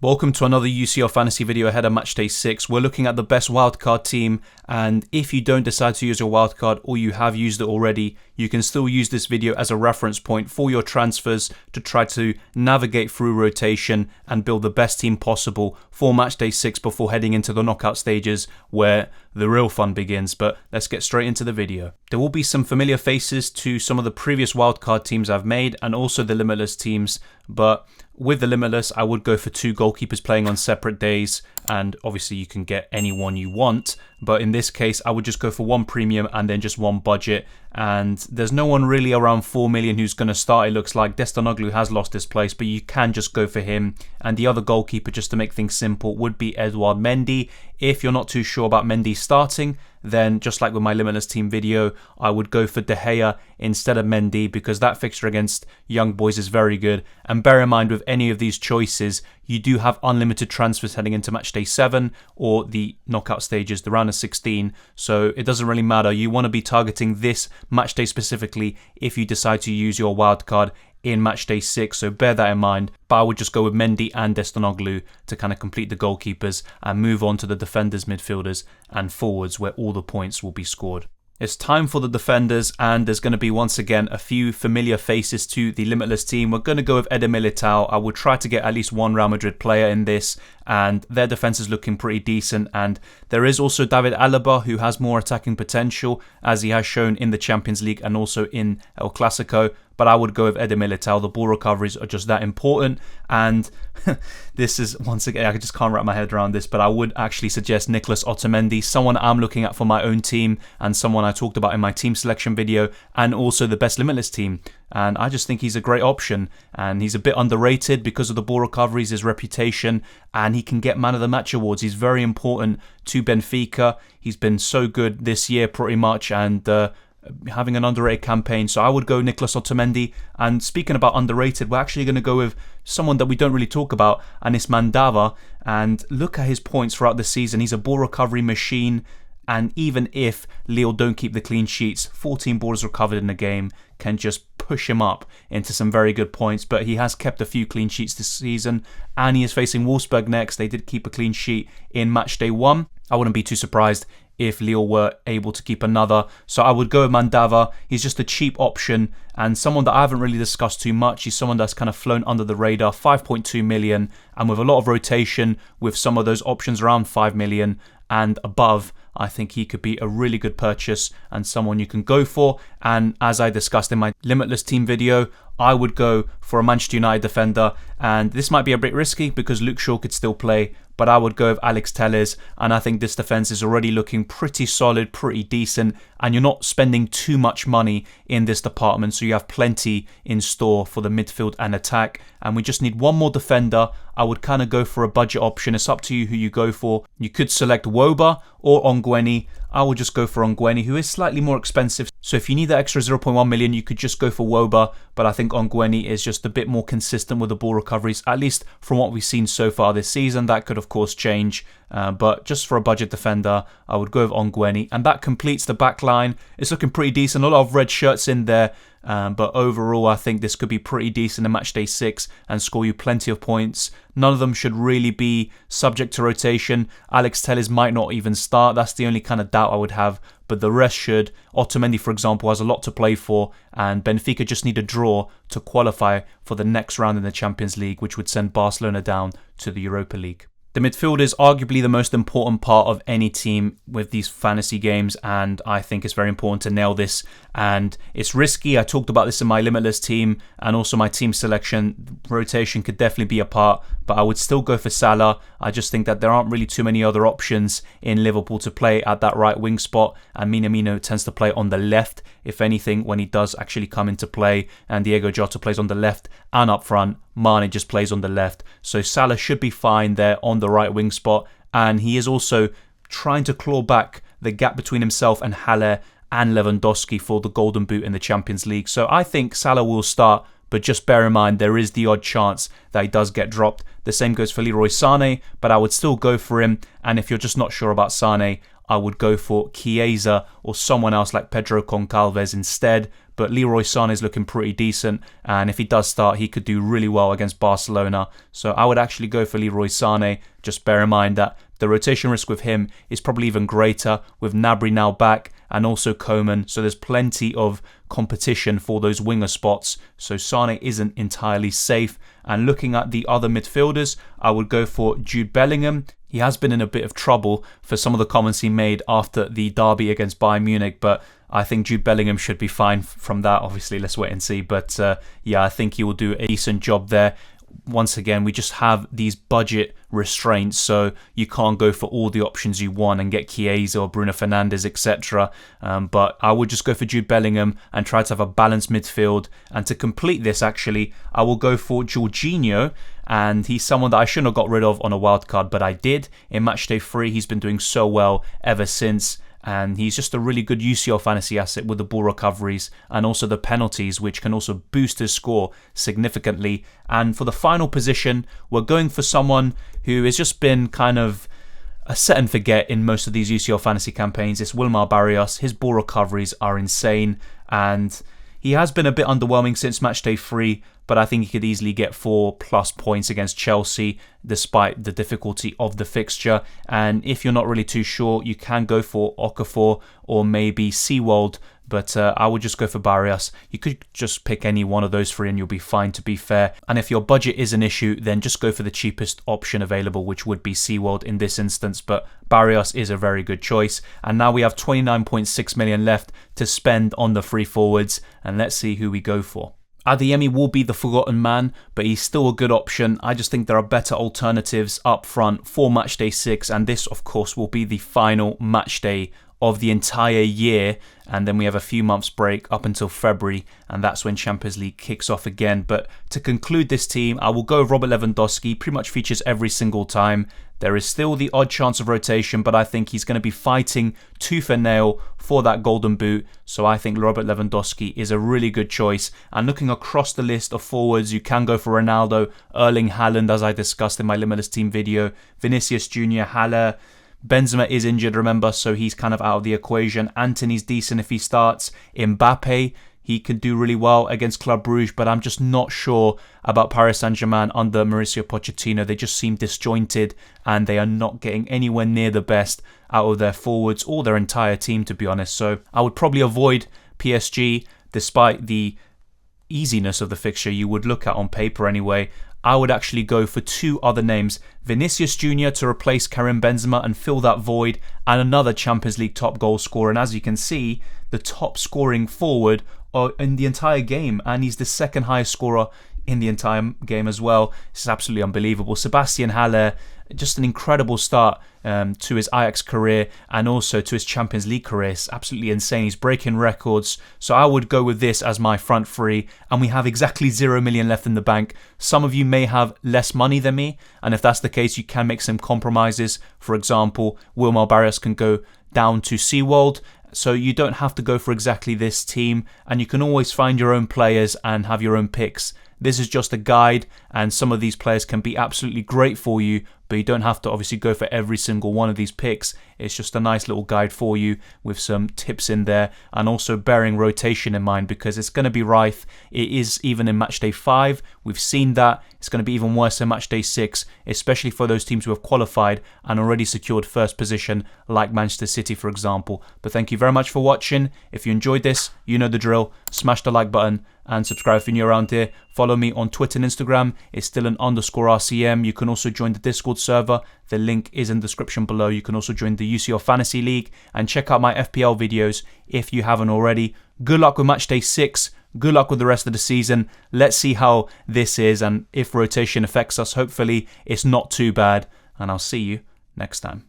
Welcome to another UCL Fantasy video ahead of Matchday 6. We're looking at the best wildcard team, and if you don't decide to use your wildcard or you have used it already, you can still use this video as a reference point for your transfers to try to navigate through rotation and build the best team possible for Matchday 6 before heading into the knockout stages where the real fun begins. But let's get straight into the video. There will be some familiar faces to some of the previous wildcard teams I've made and also the Limitless teams, but with the Limitless, I would go for 2 goalkeepers playing on separate days, and obviously you can get anyone you want, but in this case I would just go for 1 premium and then just 1 budget, and there's no one really around 4 million who's going to start. It looks like Destinoglu has lost his place, but you can just go for him. And the other goalkeeper, just to make things simple, would be Edouard Mendy. If you're not too sure about Mendy starting, then just like with my Limitless team video, I would go for De Gea instead of Mendy because that fixture against Young Boys is very good. And bear in mind, with any of these choices, you do have unlimited transfers heading into Matchday 7 or the knockout stages, the round of 16. So it doesn't really matter. You want to be targeting this Matchday specifically if you decide to use your wildcard in Matchday 6, so bear that in mind. But I would just go with Mendy and Destinoglu to kind of complete the goalkeepers and move on to the defenders, midfielders and forwards where all the points will be scored. It's time for the defenders, and there's going to be once again a few familiar faces to the Limitless team. We're going to go with Eder Militao. I would try to get at least 1 Real Madrid player in this, and their defense is looking pretty decent. And there is also David Alaba, who has more attacking potential, as he has shown in the Champions League and also in El Clasico. But I would go with Eder Militao. The ball recoveries are just that important. And this is, once again, I just can't wrap my head around this, but I would actually suggest Nicolas Otamendi, someone I'm looking at for my own team and someone I talked about in my team selection video, and also the best Limitless team. And I just think he's a great option, and he's a bit underrated because of the ball recoveries, his reputation, and he can get Man of the Match awards. He's very important to Benfica. He's been so good this year pretty much, and having an underrated campaign. So I would go Nicolas Otamendi. And speaking about underrated, we're actually going to go with someone that we don't really talk about, and it's Mandava. And look at his points throughout the season. He's a ball recovery machine, and even if Lille don't keep the clean sheets, 14 balls recovered in a game can just push him up into some very good points. But he has kept a few clean sheets this season, and he is facing Wolfsburg next. They did keep a clean sheet in Matchday 1. I wouldn't be too surprised if Lille were able to keep another. So I would go with Mandava. He's just a cheap option and someone that I haven't really discussed too much. He's someone that's kind of flown under the radar, 5.2 million, and with a lot of rotation with some of those options around 5 million and above, I think he could be a really good purchase and someone you can go for. And as I discussed in my Limitless team video, I would go for a Manchester United defender, and this might be a bit risky because Luke Shaw could still play, but I would go with Alex Telles, and I think this defence is already looking pretty solid, pretty decent, and you're not spending too much money in this department, so you have plenty in store for the midfield and attack. And we just need 1 more defender. I would kind of go for a budget option. It's up to you who you go for. You could select Woba or Ongweni. I would just go for Ongweni, who is slightly more expensive. So if you need that extra 0.1 million, you could just go for Woba, but I think Ongweni is just a bit more consistent with the ball recoveries, at least from what we've seen so far this season. That could of course change, but just for a budget defender, I would go with Ongweni, and that completes the back line. It's looking pretty decent, a lot of red shirts in there, but overall I think this could be pretty decent in Matchday 6 and score you plenty of points. None of them should really be subject to rotation. Alex Telles might not even start. That's the only kind of doubt I would have, but the rest should. Otamendi, for example, has a lot to play for, and Benfica just need a draw to qualify for the next round in the Champions League, which would send Barcelona down to the Europa League. The midfield is arguably the most important part of any team with these fantasy games, and I think it's very important to nail this. And it's risky. I talked about this in my Limitless team and also my team selection. Rotation could definitely be a part, but I would still go for Salah. I just think that there aren't really too many other options in Liverpool to play at that right wing spot, and Minamino tends to play on the left, if anything, when he does actually come into play, and Diego Jota plays on the left and up front. Mane just plays on the left. So Salah should be fine there on the right wing spot, and he is also trying to claw back the gap between himself and Haller and Lewandowski for the Golden Boot in the Champions League. So I think Salah will start, but just bear in mind there is the odd chance that he does get dropped. The same goes for Leroy Sané, but I would still go for him. And if you're just not sure about Sané, I would go for Chiesa or someone else like Pedro Goncalves instead. But Leroy Sané is looking pretty decent, and if he does start, he could do really well against Barcelona. So I would actually go for Leroy Sané. Just bear in mind that the rotation risk with him is probably even greater with Gnabry now back and also Coman. So there's plenty of competition for those winger spots. So Sané isn't entirely safe. And looking at the other midfielders, I would go for Jude Bellingham. He has been in a bit of trouble for some of the comments he made after the derby against Bayern Munich, but I think Jude Bellingham should be fine from that. Obviously, let's wait and see. But yeah, I think he will do a decent job there. Once again, we just have these budget restraints, so you can't go for all the options you want and get Chiesa or Bruno Fernandes, etc. But I would just go for Jude Bellingham and try to have a balanced midfield. And to complete this, actually, I will go for Jorginho. And he's someone that I shouldn't have got rid of on a wildcard, but I did. In Matchday 3, he's been doing so well ever since. And he's just a really good UCL fantasy asset with the ball recoveries and also the penalties, which can also boost his score significantly. And for the final position, we're going for someone who has just been kind of a set and forget in most of these UCL fantasy campaigns. It's Wilmar Barrios. His ball recoveries are insane, and he has been a bit underwhelming since Matchday 3, but I think he could easily get 4+ points against Chelsea despite the difficulty of the fixture. And if you're not really too sure, you can go for Okafor or maybe Seawold, but I would just go for Barrios. You could just pick any one of those three and you'll be fine, to be fair. And if your budget is an issue, then just go for the cheapest option available, which would be Seawold in this instance, but Barrios is a very good choice. And now we have 29.6 million left to spend on the free forwards, and let's see who we go for. Adeyemi will be the forgotten man, but he's still a good option. I just think there are better alternatives up front for Matchday 6, and this, of course, will be the final matchday of the entire year, and then we have a few months break up until February, and that's when Champions League kicks off again. But to conclude this team, I will go with Robert Lewandowski. Pretty much features every single time. There is still the odd chance of rotation, but I think he's going to be fighting tooth and nail for that golden boot. So I think Robert Lewandowski is a really good choice. And looking across the list of forwards, you can go for Ronaldo, Erling Haaland, as I discussed in my Limitless Team video, Vinicius Jr., Haller. Benzema is injured, remember, so he's kind of out of the equation. Antony's decent if he starts. Mbappe, he could do really well against Club Brugge, but I'm just not sure about Paris Saint-Germain under Mauricio Pochettino. They just seem disjointed and they are not getting anywhere near the best out of their forwards or their entire team, to be honest. So I would probably avoid PSG, despite the easiness of the fixture you would look at on paper anyway. I would actually go for two other names, Vinicius Jr. to replace Karim Benzema and fill that void, and another Champions League top goal scorer. And as you can see, the top scoring forward in the entire game, and he's the second highest scorer in the entire game as well. This is absolutely unbelievable. Sebastian Haller, just an incredible start to his Ajax career and also to his Champions League career. It's absolutely insane. He's breaking records. So I would go with this as my front three, and we have exactly 0 million left in the bank. Some of you may have less money than me, and if that's the case, you can make some compromises. For example, Wilmar Barrios can go down to Seawold. So you don't have to go for exactly this team, and you can always find your own players and have your own picks. This is just a guide, and some of these players can be absolutely great for you, but you don't have to obviously go for every single one of these picks. It's just a nice little guide for you with some tips in there, and also bearing rotation in mind, because it's going to be rife. It is even in Matchday 5. We've seen that. It's going to be even worse in Matchday 6, especially for those teams who have qualified and already secured first position, like Manchester City, for example. But thank you very much for watching. If you enjoyed this, you know the drill. Smash the like button and subscribe if you're new around here. Follow me on Twitter and Instagram. It's still an _RCM. You can also join the Discord server. The link is in the description below. You can also join the UCL Fantasy League and check out my FPL videos if you haven't already. Good luck with Matchday 6. Good luck with the rest of the season. Let's see how this is, and if rotation affects us, hopefully it's not too bad. And I'll see you next time.